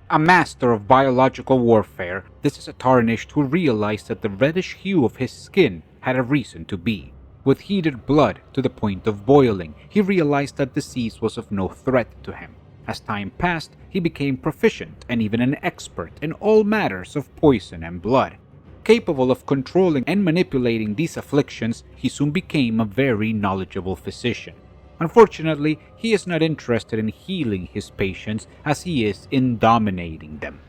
A master of biological warfare, this is a tarnished who realized that the reddish hue of his skin had a reason to be. With heated blood to the point of boiling, he realized that disease was of no threat to him. As time passed, he became proficient and even an expert in all matters of poison and blood. Capable of controlling and manipulating these afflictions, he soon became a very knowledgeable physician. Unfortunately, he is not interested in healing his patients as he is in dominating them.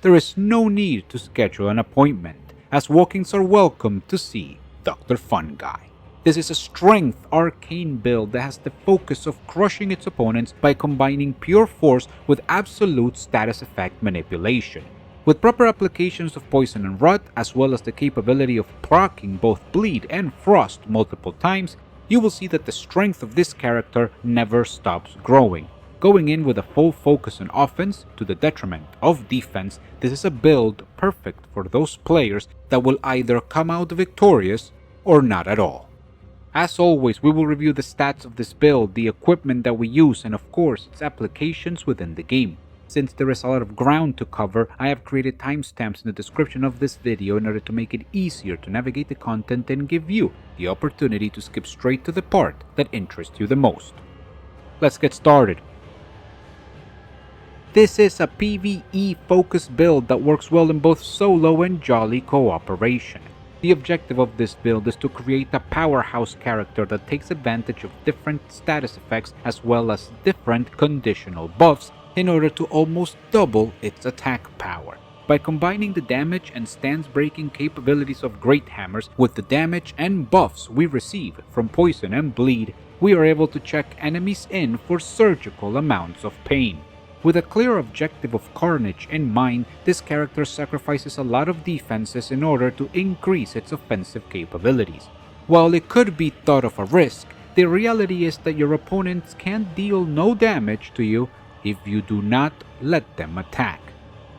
There is no need to schedule an appointment, as walk-ins are welcome to see Dr. Funguy. This is a strength arcane build that has the focus of crushing its opponents by combining pure force with absolute status effect manipulation. With proper applications of poison and rot, as well as the capability of proccing both bleed and frost multiple times, you will see that the strength of this character never stops growing. Going in with a full focus on offense to the detriment of defense, this is a build perfect for those players that will either come out victorious or not at all. As always, we will review the stats of this build, the equipment that we use, and of course, its applications within the game. Since there is a lot of ground to cover, I have created timestamps in the description of this video in order to make it easier to navigate the content and give you the opportunity to skip straight to the part that interests you the most. Let's get started. This is a PvE focused build that works well in both solo and jolly cooperation. The objective of this build is to create a powerhouse character that takes advantage of different status effects as well as different conditional buffs in order to almost double its attack power. By combining the damage and stance breaking capabilities of Great Hammers with the damage and buffs we receive from poison and bleed, we are able to check enemies in for surgical amounts of pain. With a clear objective of carnage in mind, this character sacrifices a lot of defenses in order to increase its offensive capabilities. While it could be thought of a risk, the reality is that your opponents can deal no damage to you if you do not let them attack.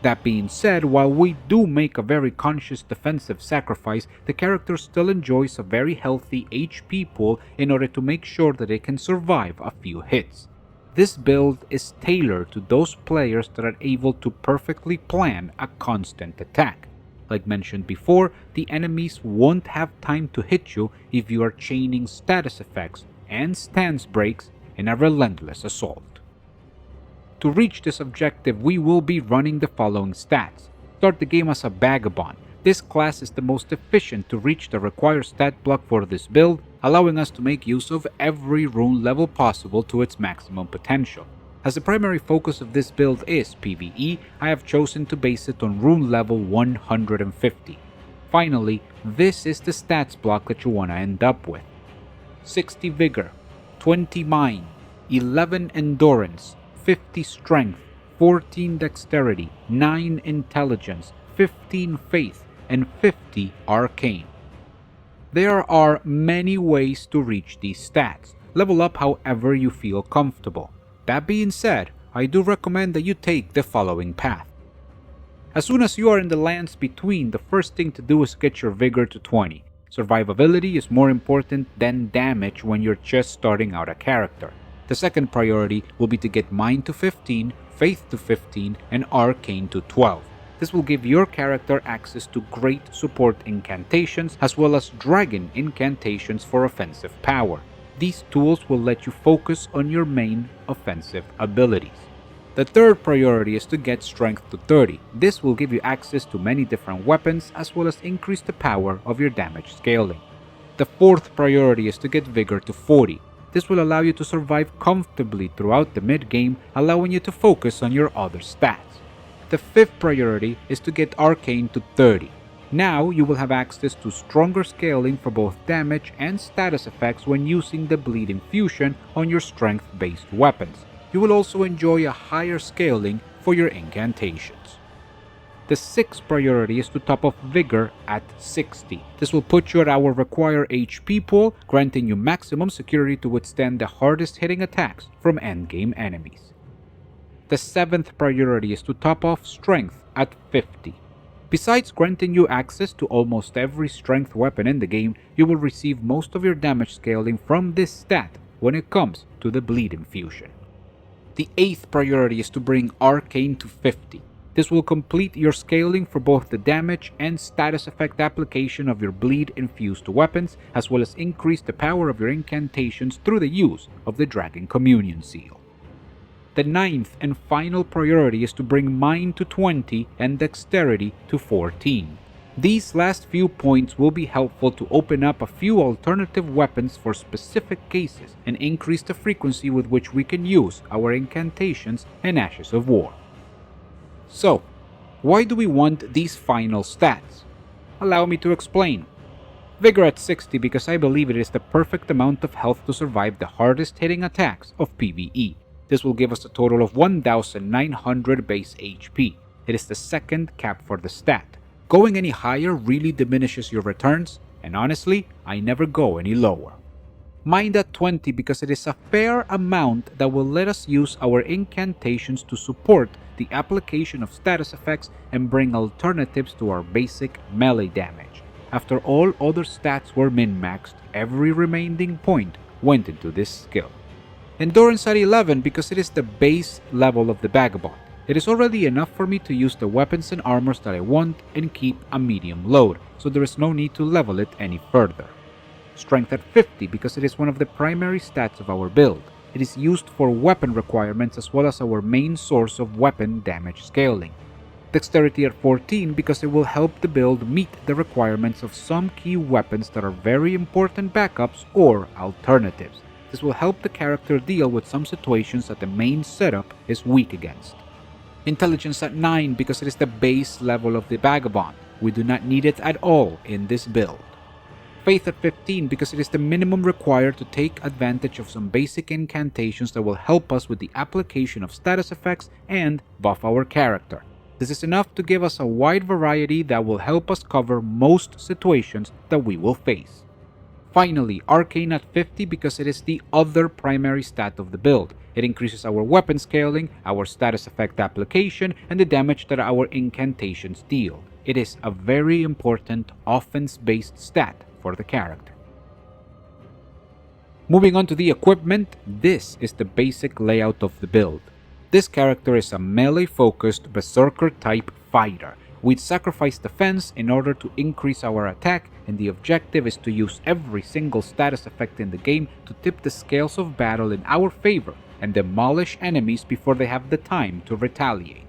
That being said, while we do make a very conscious defensive sacrifice, the character still enjoys a very healthy HP pool in order to make sure that it can survive a few hits. This build is tailored to those players that are able to perfectly plan a constant attack. Like mentioned before, the enemies won't have time to hit you if you are chaining status effects and stance breaks in a relentless assault. To reach this objective, we will be running the following stats. Start the game as a Vagabond. This class is the most efficient to reach the required stat block for this build, allowing us to make use of every rune level possible to its maximum potential. As the primary focus of this build is PvE, I have chosen to base it on rune level 150. Finally, this is the stats block that you want to end up with. 60 Vigor, 20 Mind, 11 Endurance, 50 Strength, 14 Dexterity, 9 Intelligence, 15 Faith, and 50 Arcane. There are many ways to reach these stats. Level up however you feel comfortable. That being said, I do recommend that you take the following path. As soon as you are in the lands between, the first thing to do is get your Vigor to 20. Survivability is more important than damage when you're just starting out a character. The second priority will be to get Mind to 15, Faith to 15, and Arcane to 12. This will give your character access to great support incantations as well as dragon incantations for offensive power. These tools will let you focus on your main offensive abilities. The third priority is to get Strength to 30. This will give you access to many different weapons as well as increase the power of your damage scaling. The fourth priority is to get Vigor to 40. This will allow you to survive comfortably throughout the mid-game, allowing you to focus on your other stats. The fifth priority is to get Arcane to 30. Now you will have access to stronger scaling for both damage and status effects when using the Bleed Infusion on your strength-based weapons. You will also enjoy a higher scaling for your incantations. The sixth priority is to top off Vigor at 60. This will put you at our required HP pool, granting you maximum security to withstand the hardest hitting attacks from endgame enemies. The seventh priority is to top off Strength at 50. Besides granting you access to almost every strength weapon in the game, you will receive most of your damage scaling from this stat when it comes to the Bleed Infusion. The eighth priority is to bring Arcane to 50. This will complete your scaling for both the damage and status effect application of your bleed-infused weapons, as well as increase the power of your incantations through the use of the Dragon Communion Seal. The ninth and final priority is to bring Mind to 20 and Dexterity to 14. These last few points will be helpful to open up a few alternative weapons for specific cases and increase the frequency with which we can use our incantations and Ashes of War. So, why do we want these final stats? Allow me to explain. Vigor at 60 because I believe it is the perfect amount of health to survive the hardest hitting attacks of PvE. This will give us a total of 1900 base HP. It is the second cap for the stat. Going any higher really diminishes your returns, and honestly, I never go any lower. Mind at 20 because it is a fair amount that will let us use our incantations to support the application of status effects and bring alternatives to our basic melee damage. After all other stats were min-maxed, every remaining point went into this skill. Endurance at 11 because it is the base level of the Vagabond. It is already enough for me to use the weapons and armors that I want and keep a medium load, so there is no need to level it any further. Strength at 50 because it is one of the primary stats of our build. It is used for weapon requirements as well as our main source of weapon damage scaling. Dexterity at 14 because it will help the build meet the requirements of some key weapons that are very important backups or alternatives. This will help the character deal with some situations that the main setup is weak against. Intelligence at 9 because it is the base level of the Vagabond. We do not need it at all in this build. Faith at 15 because it is the minimum required to take advantage of some basic incantations that will help us with the application of status effects and buff our character. This is enough to give us a wide variety that will help us cover most situations that we will face. Finally, Arcane at 50 because it is the other primary stat of the build. It increases our weapon scaling, our status effect application, and the damage that our incantations deal. It is a very important offense-based stat for the character. Moving on to the equipment, this is the basic layout of the build. This character is a melee-focused berserker-type fighter. We'd sacrifice defense in order to increase our attack, and the objective is to use every single status effect in the game to tip the scales of battle in our favor and demolish enemies before they have the time to retaliate.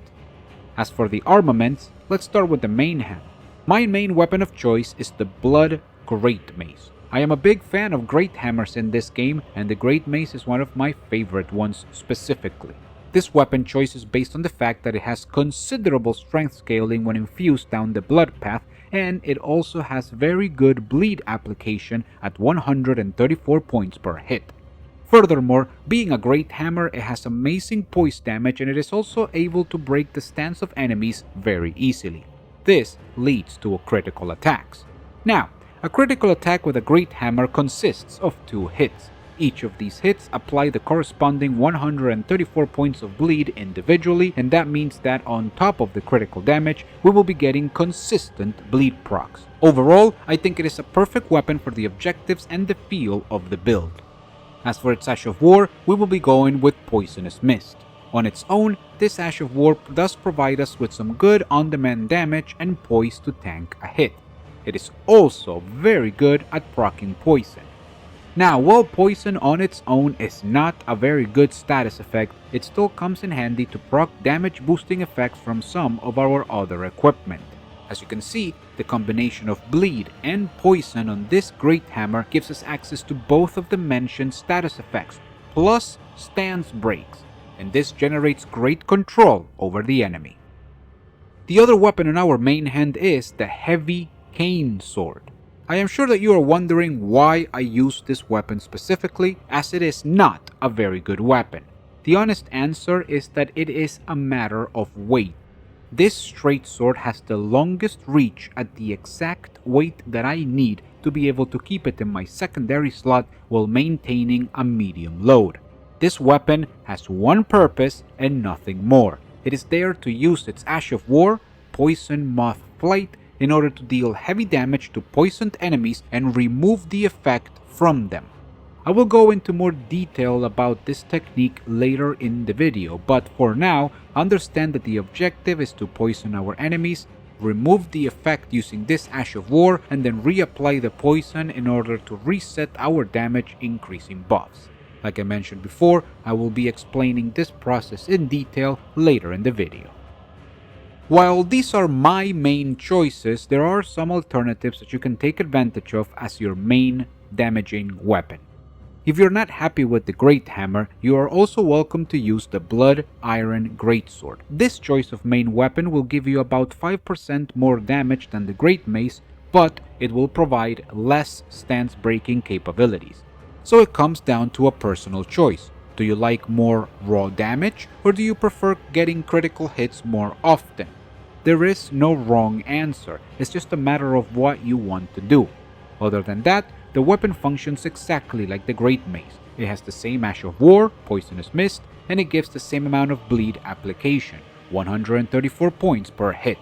As for the armaments, let's start with the main hand. My main weapon of choice is the Blood Great Mace. I am a big fan of Great Hammers in this game, and the Great Mace is one of my favorite ones specifically. This weapon choice is based on the fact that it has considerable strength scaling when infused down the blood path, and it also has very good bleed application at 134 points per hit. Furthermore, being a great hammer, it has amazing poise damage, and it is also able to break the stance of enemies very easily. This leads to critical attacks. Now, a critical attack with a great hammer consists of 2 hits. Each of these hits apply the corresponding 134 points of bleed individually, and that means that on top of the critical damage, we will be getting consistent bleed procs. Overall, I think it is a perfect weapon for the objectives and the feel of the build. As for its Ash of War, we will be going with Poisonous Mist. On its own, this Ash of War does provide us with some good on-demand damage and poise to tank a hit. It is also very good at proccing poison. Now, while poison on its own is not a very good status effect, it still comes in handy to proc damage boosting effects from some of our other equipment. As you can see, the combination of bleed and poison on this great hammer gives us access to both of the mentioned status effects, plus stance breaks, and this generates great control over the enemy. The other weapon in our main hand is the Heavy Cane Sword. I am sure that you are wondering why I use this weapon specifically, as it is not a very good weapon. The honest answer is that it is a matter of weight. This straight sword has the longest reach at the exact weight that I need to be able to keep it in my secondary slot while maintaining a medium load. This weapon has one purpose and nothing more. It is there to use its Ash of War, Poison Moth Flight, in order to deal heavy damage to poisoned enemies and remove the effect from them. I will go into more detail about this technique later in the video, but for now, understand that the objective is to poison our enemies, remove the effect using this Ash of War, and then reapply the poison in order to reset our damage increasing buffs. Like I mentioned before, I will be explaining this process in detail later in the video. While these are my main choices, there are some alternatives that you can take advantage of as your main damaging weapon. If you're not happy with the Great Hammer, you are also welcome to use the Blood Iron Greatsword. This choice of main weapon will give you about 5% more damage than the Great Mace, but it will provide less stance breaking capabilities. So it comes down to a personal choice. Do you like more raw damage, or do you prefer getting critical hits more often? There is no wrong answer, it's just a matter of what you want to do. Other than that, the weapon functions exactly like the Great Mace. It has the same Ash of War, Poisonous Mist, and it gives the same amount of bleed application, 134 points per hit.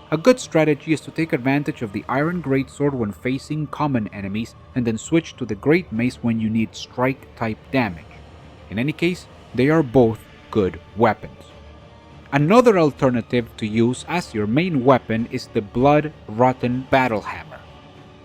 A good strategy is to take advantage of the Iron Greatsword when facing common enemies and then switch to the Great Mace when you need strike-type damage. In any case, they are both good weapons. Another alternative to use as your main weapon is the Blood Rotten Battle Hammer.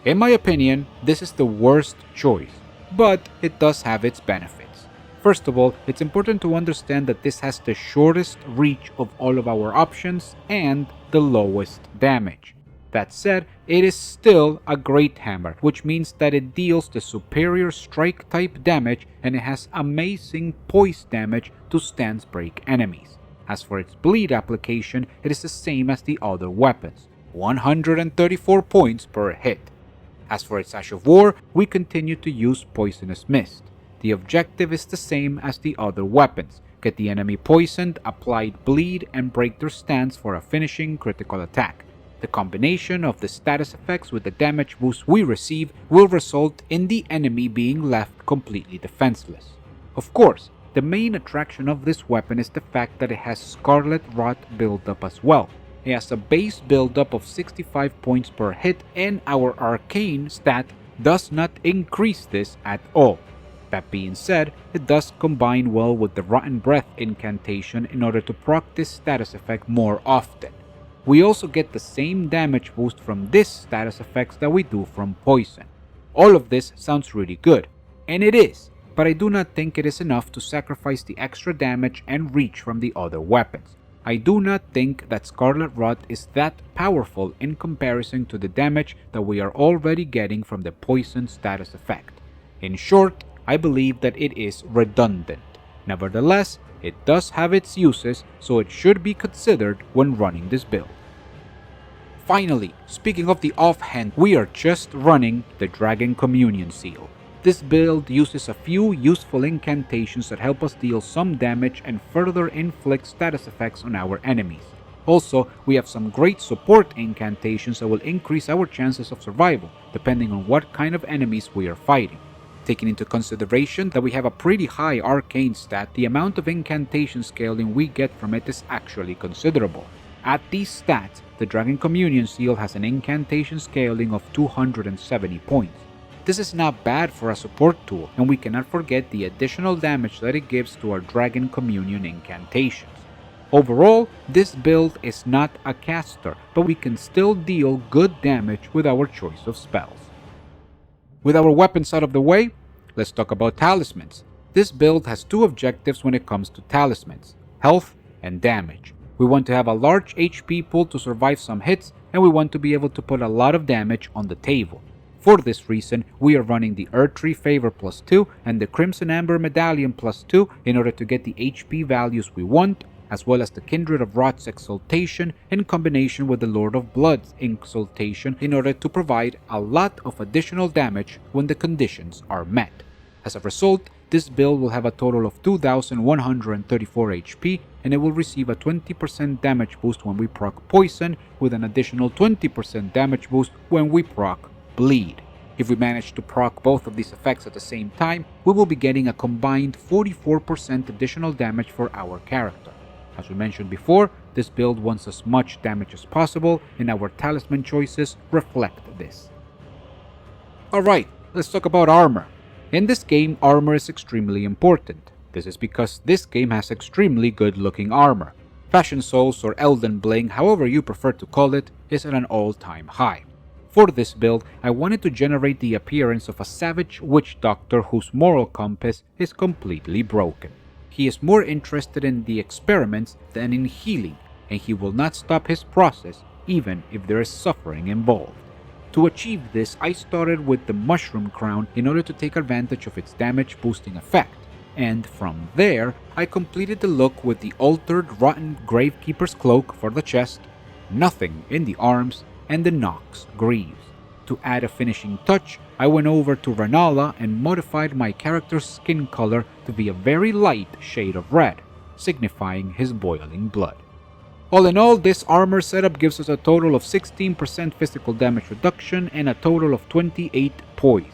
In my opinion, this is the worst choice, but it does have its benefits. First of all, it's important to understand that this has the shortest reach of all of our options and the lowest damage. That said, it is still a great hammer, which means that it deals the superior strike type damage and it has amazing poise damage to stance break enemies. As for its bleed application, it is the same as the other weapons, 134 points per hit. As for its Ash of War, we continue to use Poisonous Mist. The objective is the same as the other weapons. Get the enemy poisoned, apply bleed, and break their stance for a finishing critical attack. The combination of the status effects with the damage boost we receive will result in the enemy being left completely defenseless. Of course, the main attraction of this weapon is the fact that it has Scarlet Rot buildup as well. It has a base buildup of 65 points per hit, and our Arcane stat does not increase this at all. That being said, it does combine well with the Rotten Breath incantation in order to proc this status effect more often. We also get the same damage boost from this status effects that we do from Poison. All of this sounds really good, and it is, but I do not think it is enough to sacrifice the extra damage and reach from the other weapons. I do not think that Scarlet Rot is that powerful in comparison to the damage that we are already getting from the Poison status effect. In short, I believe that it is redundant. Nevertheless, it does have its uses, so it should be considered when running this build. Finally, speaking of the offhand, we are just running the Dragon Communion Seal. This build uses a few useful incantations that help us deal some damage and further inflict status effects on our enemies. Also, we have some great support incantations that will increase our chances of survival, depending on what kind of enemies we are fighting. Taking into consideration that we have a pretty high arcane stat, the amount of incantation scaling we get from it is actually considerable. At these stats, the Dragon Communion Seal has an incantation scaling of 270 points. This is not bad for a support tool, and we cannot forget the additional damage that it gives to our Dragon Communion incantations. Overall, this build is not a caster, but we can still deal good damage with our choice of spells. With our weapons out of the way, let's talk about Talismans. This build has two objectives when it comes to Talismans: health and damage. We want to have a large HP pool to survive some hits, and we want to be able to put a lot of damage on the table. For this reason, we are running the Erdtree Favor +2 and the Crimson Amber Medallion +2 in order to get the HP values we want, as well as the Kindred of Rot's Exaltation in combination with the Lord of Blood's Exaltation in order to provide a lot of additional damage when the conditions are met. As a result, this build will have a total of 2134 HP, and it will receive a 20% damage boost when we proc Poison, with an additional 20% damage boost when we proc Bleed. If we manage to proc both of these effects at the same time, we will be getting a combined 44% additional damage for our character. As we mentioned before, this build wants as much damage as possible, and our talisman choices reflect this. Alright, let's talk about armor. In this game, armor is extremely important. This is because this game has extremely good looking armor. Fashion Souls or Elden Ring, however you prefer to call it, is at an all-time high. For this build, I wanted to generate the appearance of a savage witch doctor whose moral compass is completely broken. He is more interested in the experiments than in healing, and he will not stop his process even if there is suffering involved. To achieve this, I started with the Mushroom Crown in order to take advantage of its damage boosting effect, and from there, I completed the look with the altered Rotten Gravekeeper's Cloak for the chest, Nothing in the arms, and the Nox Greaves. To add a finishing touch, I went over to Ranala and modified my character's skin color to be a very light shade of red, signifying his boiling blood. All in all, this armor setup gives us a total of 16% physical damage reduction and a total of 28 poise.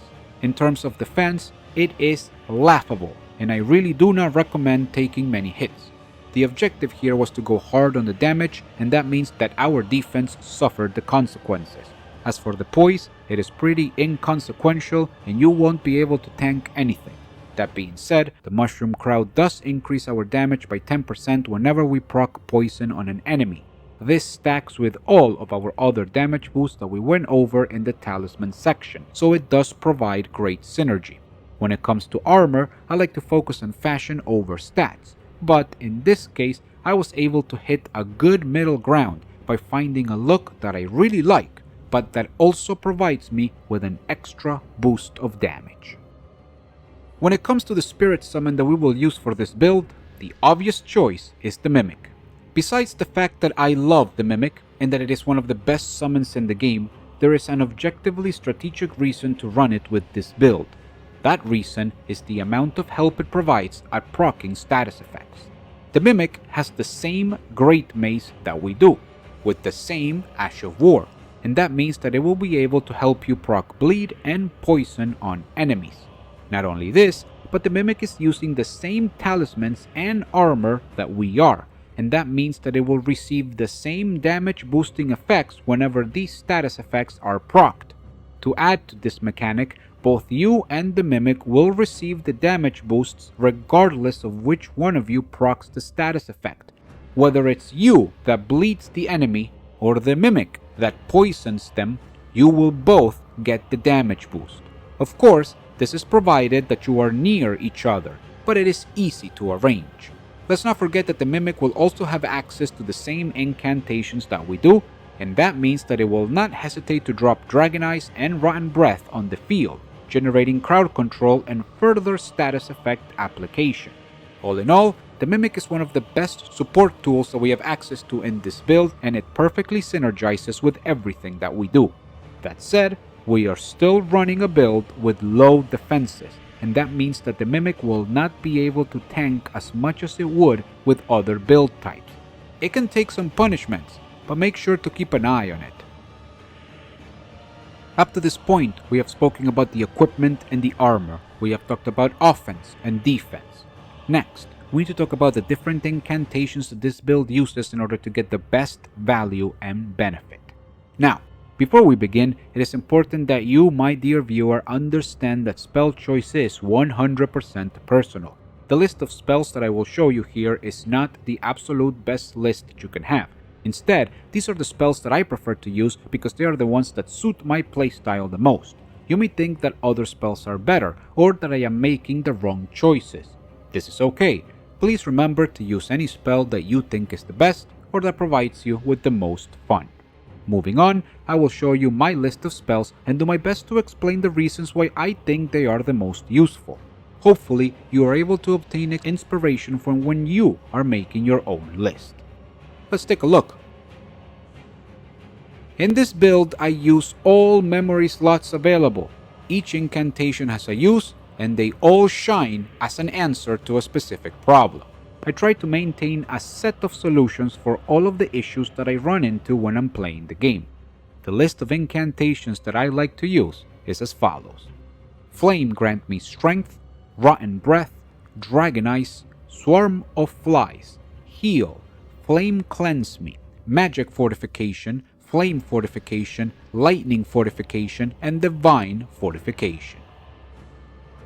In terms of defense, it is laughable, and I really do not recommend taking many hits. The objective here was to go hard on the damage, and that means that our defense suffered the consequences. As for the poise, it is pretty inconsequential and you won't be able to tank anything. That being said, the Mushroom Crown does increase our damage by 10% whenever we proc poison on an enemy. This stacks with all of our other damage boosts that we went over in the Talisman section, so it does provide great synergy. When it comes to armor, I like to focus on fashion over stats, but in this case, I was able to hit a good middle ground by finding a look that I really like, but that also provides me with an extra boost of damage. When it comes to the spirit summon that we will use for this build, the obvious choice is the Mimic. Besides the fact that I love the Mimic and that it is one of the best summons in the game, there is an objectively strategic reason to run it with this build. That reason is the amount of help it provides at proccing status effects. The Mimic has the same Great Mace that we do, with the same Ash of War, and that means that it will be able to help you proc bleed and poison on enemies. Not only this, but the Mimic is using the same talismans and armor that we are, and that means that it will receive the same damage boosting effects whenever these status effects are procced. To add to this mechanic, both you and the Mimic will receive the damage boosts regardless of which one of you procs the status effect, whether it's you that bleeds the enemy or the Mimic that poisons them, you will both get the damage boost. Of course, this is provided that you are near each other, but it is easy to arrange. Let's not forget that the Mimic will also have access to the same incantations that we do, and that means that it will not hesitate to drop Dragonice and Rotten Breath on the field, generating crowd control and further status effect application. All in all, the Mimic is one of the best support tools that we have access to in this build, and it perfectly synergizes with everything that we do. That said, we are still running a build with low defenses, and that means that the Mimic will not be able to tank as much as it would with other build types. It can take some punishments, but make sure to keep an eye on it. Up to this point, we have spoken about the equipment and the armor. We have talked about offense and defense. Next, we need to talk about the different incantations that this build uses in order to get the best value and benefit. Now, before we begin, it is important that you, my dear viewer, understand that spell choice is 100% personal. The list of spells that I will show you here is not the absolute best list that you can have. Instead, these are the spells that I prefer to use because they are the ones that suit my playstyle the most. You may think that other spells are better, or that I am making the wrong choices. This is okay. Please remember to use any spell that you think is the best, or that provides you with the most fun. Moving on, I will show you my list of spells and do my best to explain the reasons why I think they are the most useful. Hopefully, you are able to obtain inspiration from when you are making your own list. Let's take a look. In this build, I use all memory slots available. Each incantation has a use, and they all shine as an answer to a specific problem. I try to maintain a set of solutions for all of the issues that I run into when I'm playing the game. The list of incantations that I like to use is as follows. Flame grant me strength, Rotten Breath, Dragonice, Swarm of Flies, Heal, Flame cleanse me, Magic fortification, Flame fortification, Lightning fortification, and Divine fortification.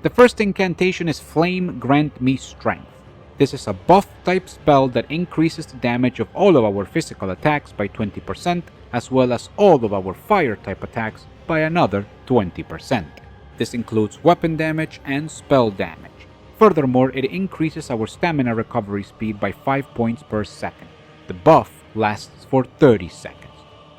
The first incantation is Flame Grant Me Strength. This is a buff type spell that increases the damage of all of our physical attacks by 20%, as well as all of our fire type attacks by another 20%. This includes weapon damage and spell damage. Furthermore, it increases our stamina recovery speed by 5 points per second. The buff lasts for 30 seconds.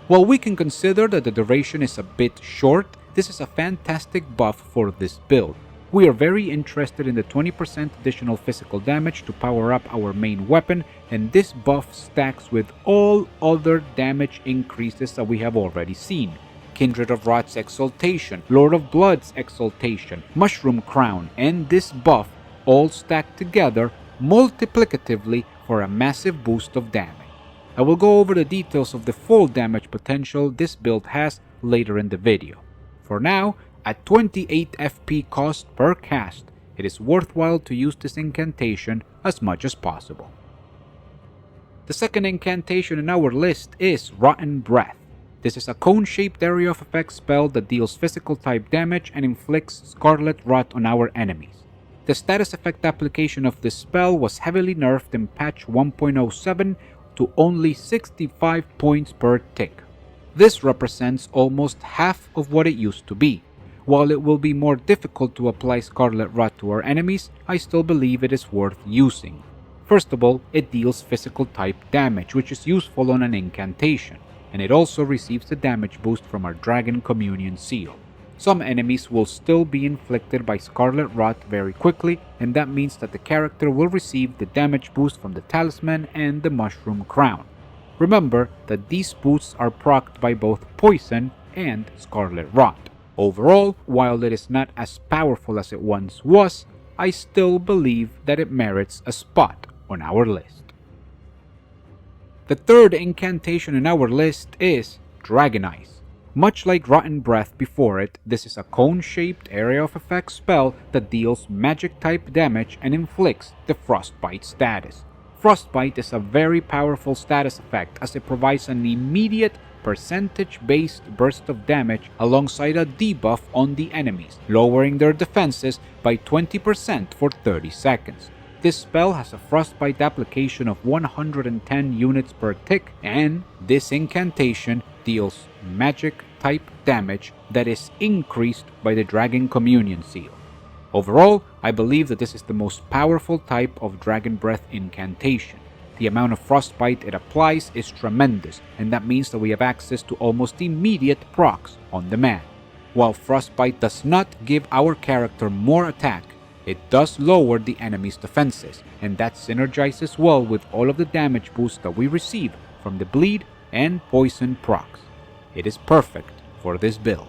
While we can consider that the duration is a bit short, this is a fantastic buff for this build. We are very interested in the 20% additional physical damage to power up our main weapon, and this buff stacks with all other damage increases that we have already seen. Kindred of Rot's Exaltation, Lord of Blood's Exaltation, Mushroom Crown, and this buff all stacked together multiplicatively for a massive boost of damage. I will go over the details of the full damage potential this build has later in the video. For now, at 28 FP cost per cast, it is worthwhile to use this incantation as much as possible. The second incantation in our list is Rotten Breath. This is a cone-shaped area of effect spell that deals physical type damage and inflicts scarlet rot on our enemies. The status effect application of this spell was heavily nerfed in patch 1.07 to only 65 points per tick. This represents almost half of what it used to be. While it will be more difficult to apply Scarlet Rot to our enemies, I still believe it is worth using. First of all, it deals physical type damage, which is useful on an incantation, and it also receives the damage boost from our Dragon Communion Seal. Some enemies will still be inflicted by Scarlet Rot very quickly, and that means that the character will receive the damage boost from the Talisman and the Mushroom Crown. Remember that these boosts are procced by both Poison and Scarlet Rot. Overall, while it is not as powerful as it once was, I still believe that it merits a spot on our list. The third incantation in our list is Dragonice. Much like Rotten Breath before it, this is a cone-shaped area of effect spell that deals magic-type damage and inflicts the Frostbite status. Frostbite is a very powerful status effect as it provides an immediate percentage-based burst of damage alongside a debuff on the enemies, lowering their defenses by 20% for 30 seconds. This spell has a frostbite application of 110 units per tick, and this incantation deals magic-type damage that is increased by the Dragon Communion Seal. Overall, I believe that this is the most powerful type of Dragon Breath incantation. The amount of frostbite it applies is tremendous, and that means that we have access to almost immediate procs on demand. While frostbite does not give our character more attack, it does lower the enemy's defenses, and that synergizes well with all of the damage boosts that we receive from the bleed and poison procs. It is perfect for this build.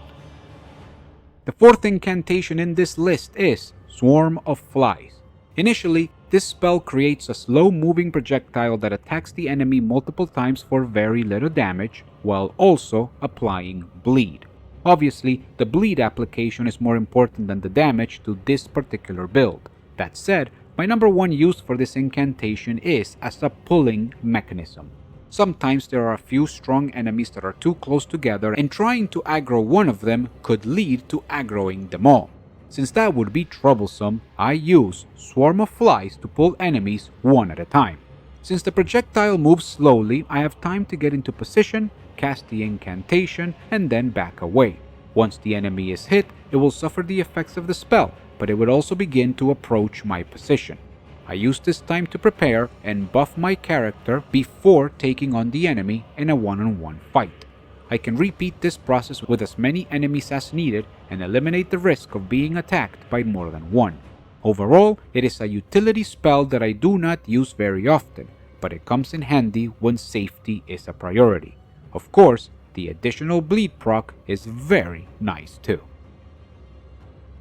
The fourth incantation in this list is Swarm of Flies. Initially, this spell creates a slow-moving projectile that attacks the enemy multiple times for very little damage, while also applying bleed. Obviously, the bleed application is more important than the damage to this particular build. That said, my number one use for this incantation is as a pulling mechanism. Sometimes there are a few strong enemies that are too close together, and trying to aggro one of them could lead to aggroing them all. Since that would be troublesome, I use Swarm of Flies to pull enemies one at a time. Since the projectile moves slowly, I have time to get into position, cast the incantation, and then back away. Once the enemy is hit, it will suffer the effects of the spell, but it will also begin to approach my position. I use this time to prepare and buff my character before taking on the enemy in a one-on-one fight. I can repeat this process with as many enemies as needed and eliminate the risk of being attacked by more than one. Overall, it is a utility spell that I do not use very often, but it comes in handy when safety is a priority. Of course, the additional bleed proc is very nice too.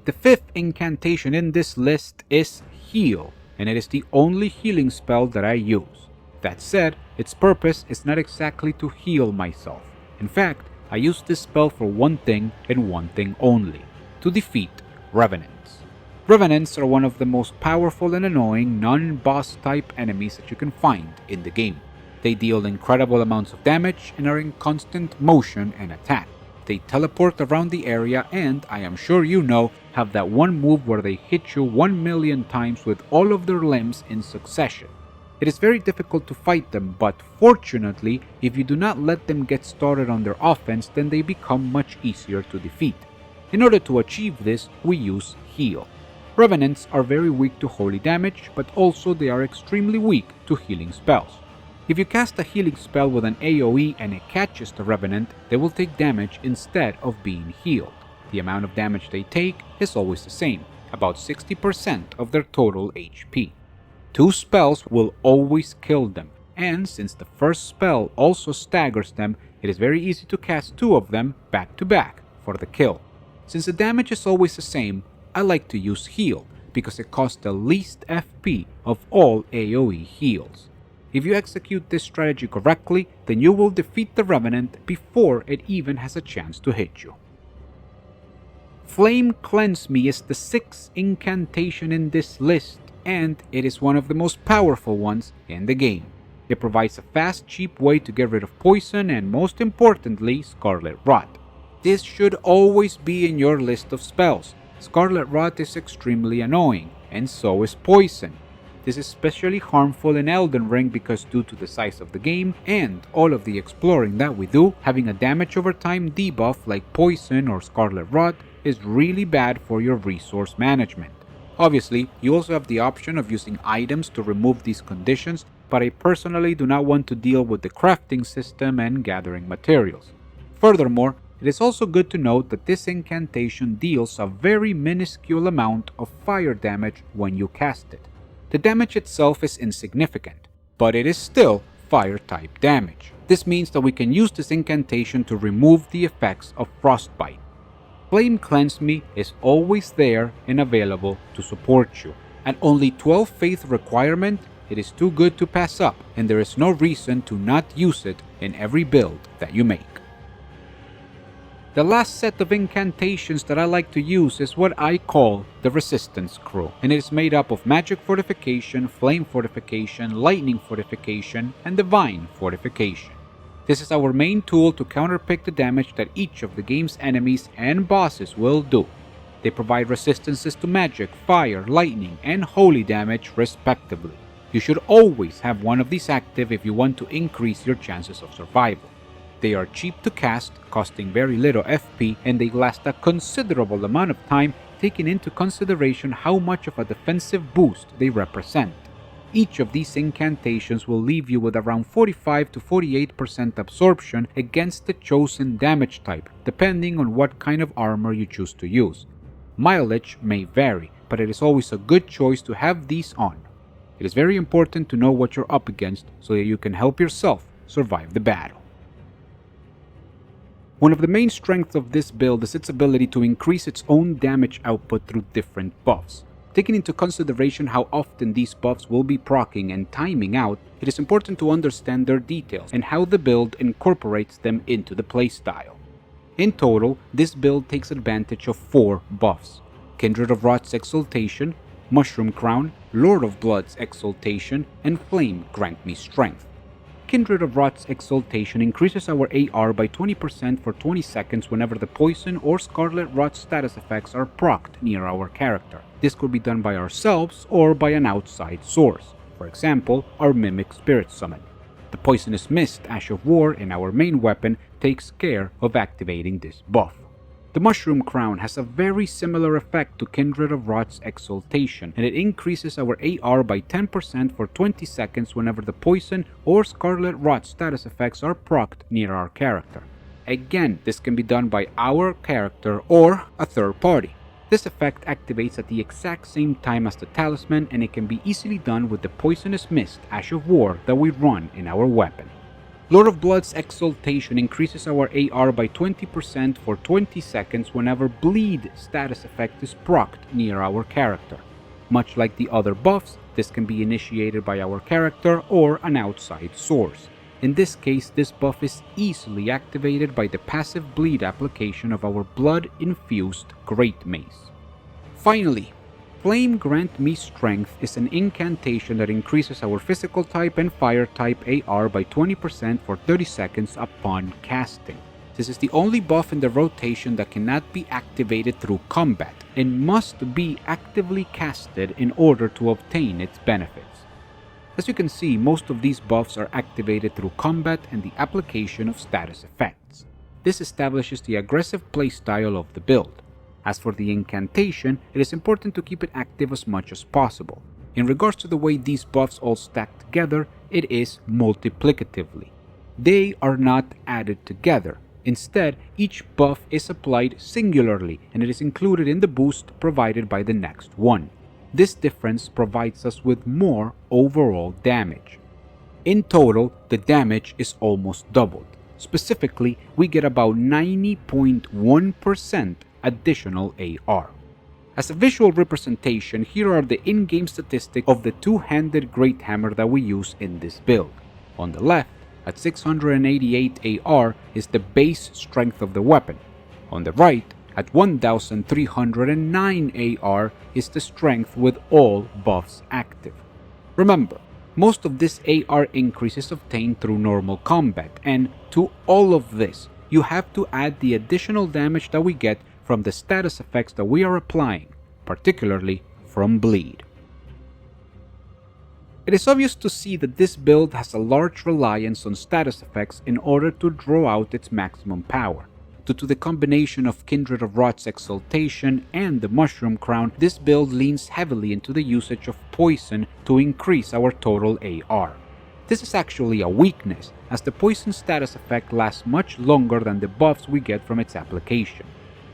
The fifth incantation in this list is Heal, and it is the only healing spell that I use. That said, its purpose is not exactly to heal myself. In fact, I use this spell for one thing and one thing only: to defeat Revenants. Revenants are one of the most powerful and annoying non-boss type enemies that you can find in the game. They deal incredible amounts of damage and are in constant motion and attack. They teleport around the area and, I am sure you know, have that one move where they hit you 1,000,000 times with all of their limbs in succession. It is very difficult to fight them, but fortunately, if you do not let them get started on their offense, then they become much easier to defeat. In order to achieve this, we use heal. Revenants are very weak to holy damage, but also they are extremely weak to healing spells. If you cast a healing spell with an AoE and it catches the Revenant, they will take damage instead of being healed. The amount of damage they take is always the same, about 60% of their total HP. 2 spells will always kill them, and since the first spell also staggers them, it is very easy to cast 2 of them back to back for the kill. Since the damage is always the same, I like to use heal, because it costs the least FP of all AoE heals. If you execute this strategy correctly, then you will defeat the Revenant before it even has a chance to hit you. Flame Cleanse Me is the 6th incantation in this list, and it is one of the most powerful ones in the game. It provides a fast, cheap way to get rid of poison and, most importantly, Scarlet Rot. This should always be in your list of spells. Scarlet Rot is extremely annoying, and so is poison. This is especially harmful in Elden Ring because due to the size of the game and all of the exploring that we do, having a damage over time debuff like poison or Scarlet Rot is really bad for your resource management. Obviously, you also have the option of using items to remove these conditions, but I personally do not want to deal with the crafting system and gathering materials. Furthermore, it is also good to note that this incantation deals a very minuscule amount of fire damage when you cast it. The damage itself is insignificant, but it is still fire-type damage. This means that we can use this incantation to remove the effects of frostbite. Flame Cleanse Me is always there and available to support you. At only 12 faith requirement, it is too good to pass up, and there is no reason to not use it in every build that you make. The last set of incantations that I like to use is what I call the Resistance Crew, and it is made up of Magic Fortification, Flame Fortification, Lightning Fortification, and Divine Fortification. This is our main tool to counterpick the damage that each of the game's enemies and bosses will do. They provide resistances to magic, fire, lightning, and holy damage respectively. You should always have one of these active if you want to increase your chances of survival. They are cheap to cast, costing very little FP, and they last a considerable amount of time, taking into consideration how much of a defensive boost they represent. Each of these incantations will leave you with around 45 to 48% absorption against the chosen damage type, depending on what kind of armor you choose to use. Mileage may vary, but it is always a good choice to have these on. It is very important to know what you're up against so that you can help yourself survive the battle. One of the main strengths of this build is its ability to increase its own damage output through different buffs. Taking into consideration how often these buffs will be proccing and timing out, it is important to understand their details and how the build incorporates them into the playstyle. In total, this build takes advantage of 4 buffs: Kindred of Rot's Exaltation, Mushroom Crown, Lord of Blood's Exaltation, and Flame Grant Me Strength. Kindred of Rot's Exaltation increases our AR by 20% for 20 seconds whenever the Poison or Scarlet Rot status effects are procced near our character. This could be done by ourselves or by an outside source, for example, our Mimic Spirit Summon. The Poisonous Mist, Ash of War, in our main weapon, takes care of activating this buff. The Mushroom Crown has a very similar effect to Kindred of Rot's Exaltation, and it increases our AR by 10% for 20 seconds whenever the Poison or Scarlet Rot status effects are procced near our character. Again, this can be done by our character or a third party. This effect activates at the exact same time as the Talisman, and it can be easily done with the Poisonous Mist, Ash of War, that we run in our weapon. Lord of Blood's Exaltation increases our AR by 20% for 20 seconds whenever Bleed status effect is procced near our character. Much like the other buffs, this can be initiated by our character or an outside source. In this case, this buff is easily activated by the passive bleed application of our blood-infused Great Mace. Finally, Flame Grant Me Strength is an incantation that increases our physical type and fire type AR by 20% for 30 seconds upon casting. This is the only buff in the rotation that cannot be activated through combat and must be actively casted in order to obtain its benefits. As you can see, most of these buffs are activated through combat and the application of status effects. This establishes the aggressive playstyle of the build. As for the incantation, it is important to keep it active as much as possible. In regards to the way these buffs all stack together, it is multiplicatively. They are not added together. Instead, each buff is applied singularly and it is included in the boost provided by the next one. This difference provides us with more overall damage. In total, the damage is almost doubled. Specifically, we get about 90.1% additional AR. As a visual representation, here are the in-game statistics of the two-handed Great Hammer that we use in this build. On the left, at 688 AR is the base strength of the weapon. On the right, at 1309 AR is the strength with all buffs active. Remember, most of this AR increase is obtained through normal combat, and to all of this, you have to add the additional damage that we get from the status effects that we are applying, particularly from bleed. It is obvious to see that this build has a large reliance on status effects in order to draw out its maximum power. Due to the combination of Kindred of Rot's Exaltation and the Mushroom Crown, this build leans heavily into the usage of poison to increase our total AR. This is actually a weakness, as the poison status effect lasts much longer than the buffs we get from its application.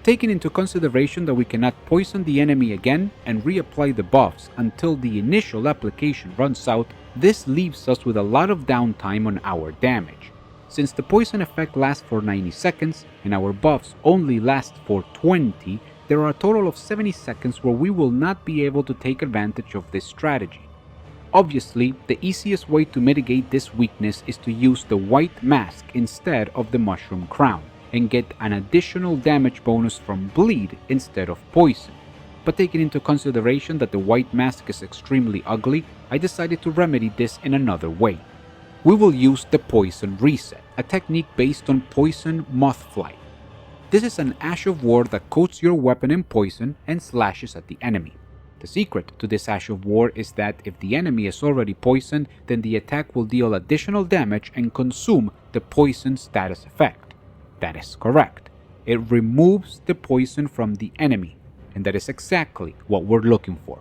Taking into consideration that we cannot poison the enemy again and reapply the buffs until the initial application runs out, this leaves us with a lot of downtime on our damage. Since the poison effect lasts for 90 seconds and our buffs only last for 20, there are a total of 70 seconds where we will not be able to take advantage of this strategy. Obviously, the easiest way to mitigate this weakness is to use the White Mask instead of the Mushroom Crown and get an additional damage bonus from bleed instead of poison. But taking into consideration that the White Mask is extremely ugly, I decided to remedy this in another way. We will use the Poison Reset, a technique based on Poison Mothflight. This is an Ash of War that coats your weapon in poison and slashes at the enemy. The secret to this Ash of War is that if the enemy is already poisoned, then the attack will deal additional damage and consume the poison status effect. That is correct. It removes the poison from the enemy, and that is exactly what we're looking for.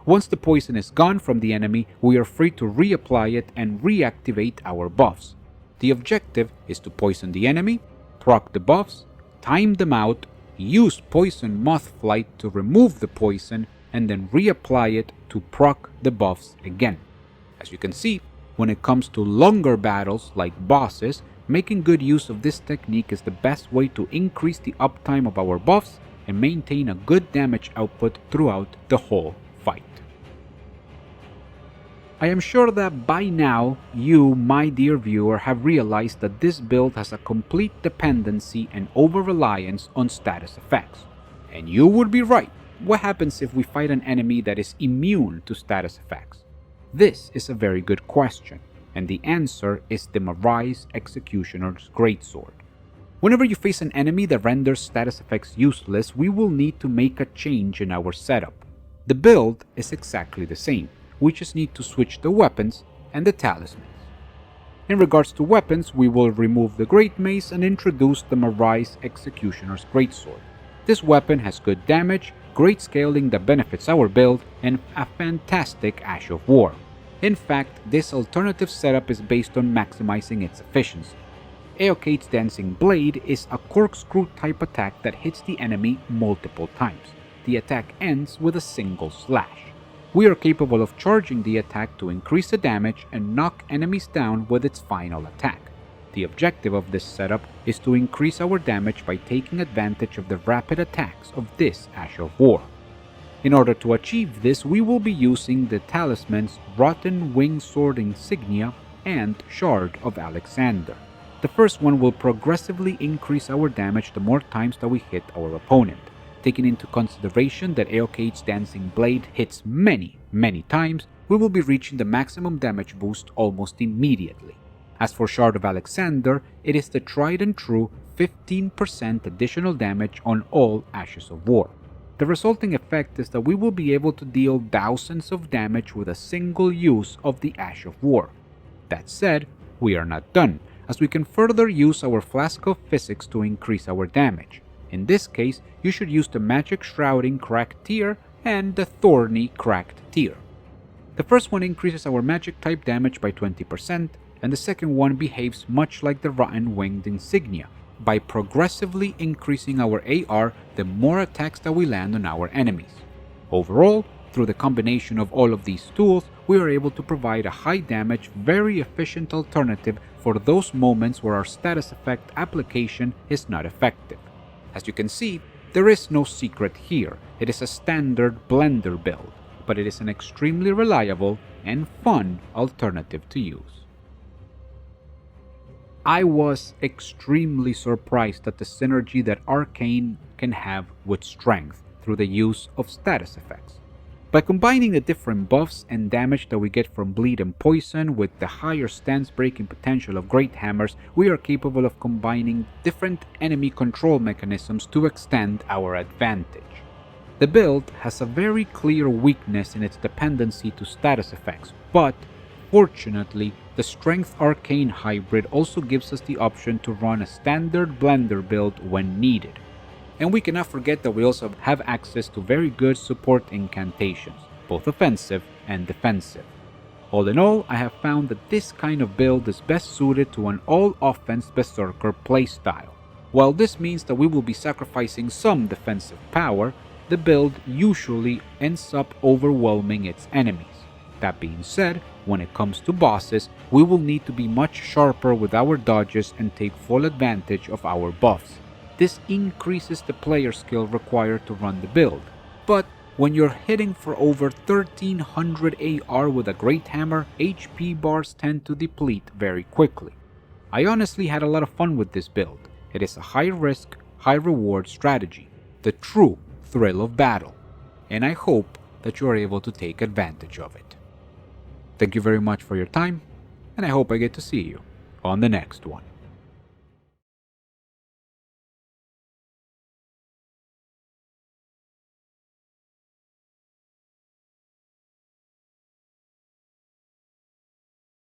Once the poison is gone from the enemy, we are free to reapply it and reactivate our buffs. The objective is to poison the enemy, proc the buffs, time them out, use Poison Mothflight to remove the poison, and then reapply it to proc the buffs again. As you can see, when it comes to longer battles like bosses, making good use of this technique is the best way to increase the uptime of our buffs and maintain a good damage output throughout the whole fight. I am sure that by now, you, my dear viewer, have realized that this build has a complete dependency and over-reliance on status effects. And you would be right. What happens if we fight an enemy that is immune to status effects? This is a very good question, and the answer is the Mirai's Executioner's Greatsword. Whenever you face an enemy that renders status effects useless, we will need to make a change in our setup. The build is exactly the same. We just need to switch the weapons and the talismans. In regards to weapons, we will remove the Great Mace and introduce the Mirai's Executioner's Greatsword. This weapon has good damage, great scaling that benefits our build, and a fantastic Ash of War. In fact, this alternative setup is based on maximizing its efficiency. Eocate's Dancing Blade is a corkscrew type attack that hits the enemy multiple times. The attack ends with a single slash. We are capable of charging the attack to increase the damage and knock enemies down with its final attack. The objective of this setup is to increase our damage by taking advantage of the rapid attacks of this Ash of War. In order to achieve this, we will be using the Talismans Rotten Wingsword Insignia and Shard of Alexander. The first one will progressively increase our damage the more times that we hit our opponent. Taking into consideration that Eocate's Dancing Blade hits many times, we will be reaching the maximum damage boost almost immediately. As for Shard of Alexander, it is the tried and true 15% additional damage on all Ashes of War. The resulting effect is that we will be able to deal thousands of damage with a single use of the Ash of War. That said, we are not done, as we can further use our Flask of Physics to increase our damage. In this case, you should use the Magic Shrouding Cracked tier and the Thorny Cracked tier. The first one increases our magic type damage by 20%, and the second one behaves much like the Rotten Winged Insignia, by progressively increasing our AR the more attacks that we land on our enemies. Overall, through the combination of all of these tools, we are able to provide a high damage, very efficient alternative for those moments where our status effect application is not effective. As you can see, there is no secret here. It is a standard blender build, but it is an extremely reliable and fun alternative to use. I was extremely surprised at the synergy that Arcane can have with strength through the use of status effects. By combining the different buffs and damage that we get from bleed and poison with the higher stance breaking potential of great hammers, we are capable of combining different enemy control mechanisms to extend our advantage. The build has a very clear weakness in its dependency to status effects, but fortunately, the Strength Arcane hybrid also gives us the option to run a standard blender build when needed. And we cannot forget that we also have access to very good support incantations, both offensive and defensive. All in all, I have found that this kind of build is best suited to an all-offense Berserker playstyle. While this means that we will be sacrificing some defensive power, the build usually ends up overwhelming its enemies. That being said, when it comes to bosses, we will need to be much sharper with our dodges and take full advantage of our buffs. This increases the player skill required to run the build, but when you're hitting for over 1300 AR with a Great Hammer, HP bars tend to deplete very quickly. I honestly had a lot of fun with this build. It is a high risk, high reward strategy, the true thrill of battle, and I hope that you are able to take advantage of it. Thank you very much for your time, and I hope I get to see you on the next one.